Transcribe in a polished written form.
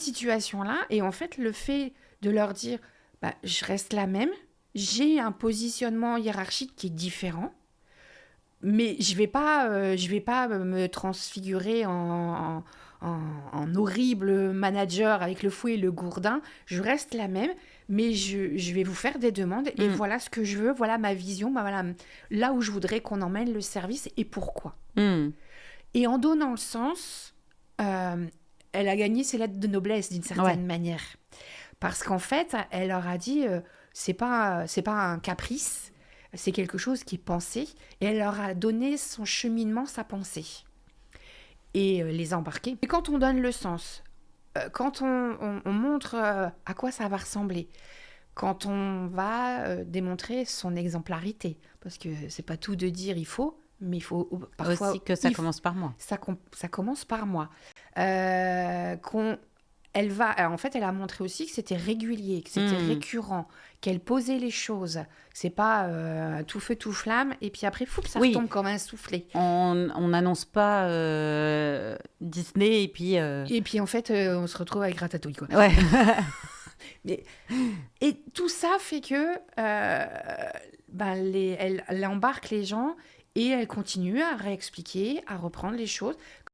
situation-là. Et en fait, le fait de leur dire, je reste la même, j'ai un positionnement hiérarchique qui est différent, mais je vais pas me transfigurer en horrible manager avec le fouet et le gourdin. Je reste la même, mais je vais vous faire des demandes et voilà ce que je veux, voilà ma vision, voilà là où je voudrais qu'on emmène le service et pourquoi. Et en donnant le sens, elle a gagné ses lettres de noblesse d'une certaine manière. Parce qu'en fait, elle leur a dit, c'est pas un caprice, c'est quelque chose qui est pensé. Et elle leur a donné son cheminement, sa pensée. Et les embarquer. Et quand on donne le sens, quand on montre à quoi ça va ressembler, quand on va démontrer son exemplarité, parce que c'est pas tout de dire il faut, mais il faut parfois... Aussi que ça commence par moi. Ça commence par moi. En fait, elle a montré aussi que c'était régulier, que c'était récurrent, qu'elle posait les choses. C'est pas tout feu, tout flamme, et puis après, ça retombe comme un soufflet. On n'annonce pas Disney, et puis... Et puis, en fait, on se retrouve avec Ratatouille, quoi. Ouais. Et tout ça fait que elle embarque les gens et elle continue à réexpliquer, à reprendre les choses.